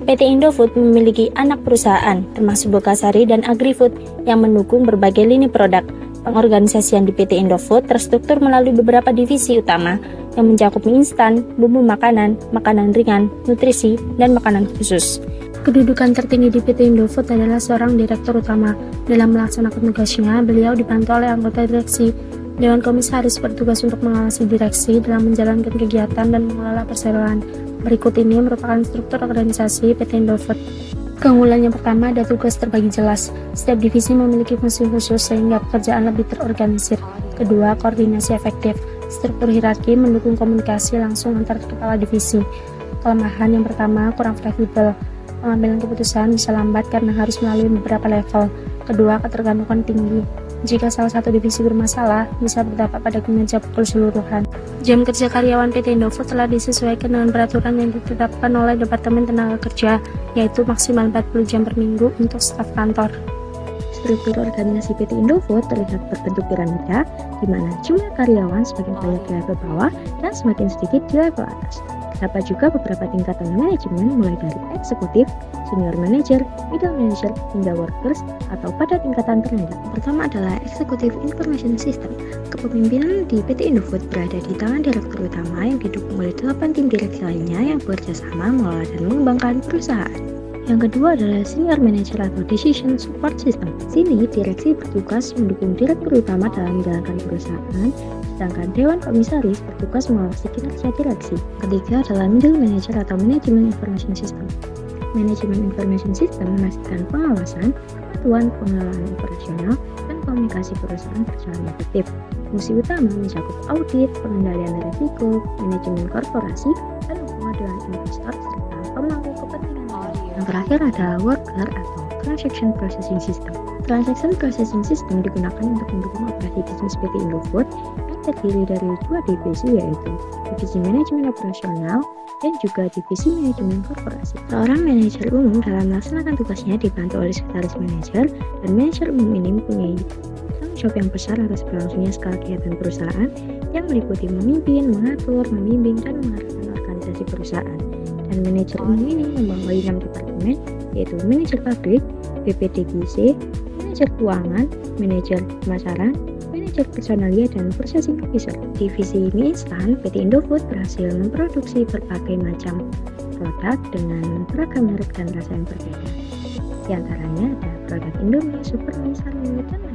PT Indofood memiliki anak perusahaan, termasuk Bogasari dan Agrifood yang mendukung berbagai lini produk. Pengorganisasian di PT Indofood terstruktur melalui beberapa divisi utama yang mencakup mie instan, bumbu makanan, makanan ringan, nutrisi, dan makanan khusus. Kedudukan tertinggi di PT Indofood adalah seorang direktur utama. Dalam melaksanakan tugasnya, beliau dibantu oleh anggota direksi. Dewan Komisaris bertugas untuk mengawasi direksi dalam menjalankan kegiatan dan mengelola perseroan. Berikut ini merupakan struktur organisasi PT Indofood. Keunggulan yang pertama, ada tugas terbagi jelas. Setiap divisi memiliki fungsi khusus sehingga pekerjaan lebih terorganisir. Kedua, koordinasi efektif. Struktur hierarki mendukung komunikasi langsung antar kepala divisi. Kelemahan yang pertama, kurang fleksibel. Pengambilan keputusan bisa lambat karena harus melalui beberapa level. Kedua, ketergantungan tinggi. Jika salah satu divisi bermasalah, bisa berdampak pada kinerja keseluruhan. Jam kerja karyawan PT Indofood telah disesuaikan dengan peraturan yang ditetapkan oleh Departemen Tenaga Kerja, yaitu maksimal 40 jam per minggu untuk staf kantor. Struktur organisasi PT Indofood terlihat berbentuk piramida, di mana jumlah karyawan semakin banyak di level bawah dan semakin sedikit di level atas. Terdapat juga beberapa tingkatan manajemen mulai dari eksekutif, senior manager, middle manager, hingga workers atau pada tingkatan terendah. Pertama adalah Executive Information System. Kepemimpinan di PT Indofood berada di tangan direktur utama yang didukung oleh 8 tim direksi lainnya yang bekerja sama mengelola dan mengembangkan perusahaan. Yang kedua adalah Senior Manager atau Decision Support System. Sini, direksi bertugas mendukung direktur utama dalam menjalankan perusahaan, sedangkan Dewan Komisaris bertugas mengawasi kinerja direksi. Ketiga adalah Middle Manager atau Management Information System. Manajemen Information System memastikan pengawasan, kepatuhan, pengelolaan operasional, dan komunikasi perusahaan berjalan efektif. Fungsi utama mencakup audit, pengendalian risiko, manajemen korporasi, dan hubungan dengan investor serta pemangku kepentingan. Yang terakhir adalah Worker atau Transaction Processing System. Transaction Processing System digunakan untuk mendukung operasi bisnis PT Indofood yang terdiri dari 2 divisi, yaitu Divisi Manajemen Operasional dan juga Divisi Manajemen Korporasi. Seorang manajer umum dalam melaksanakan tugasnya dibantu oleh sekretaris manajer, dan manajer umum ini mempunyai tanggung jawab yang besar atas berlangsungnya skala kegiatan perusahaan yang meliputi memimpin, mengatur, membimbing, dan mengarahkan organisasi perusahaan. Dan manajer umum ini membawahi 6 departemen, yaitu manajer pabrik, BPDGC, manajer keuangan, manajer pemasaran, manajer personalia, dan processing officer. Divisi mie instan, PT Indofood berhasil memproduksi berbagai macam produk dengan beragam merek dan rasa yang berbeda. Di antaranya ada produk Indomie, Supermie, Sarimie, dan lain-lain.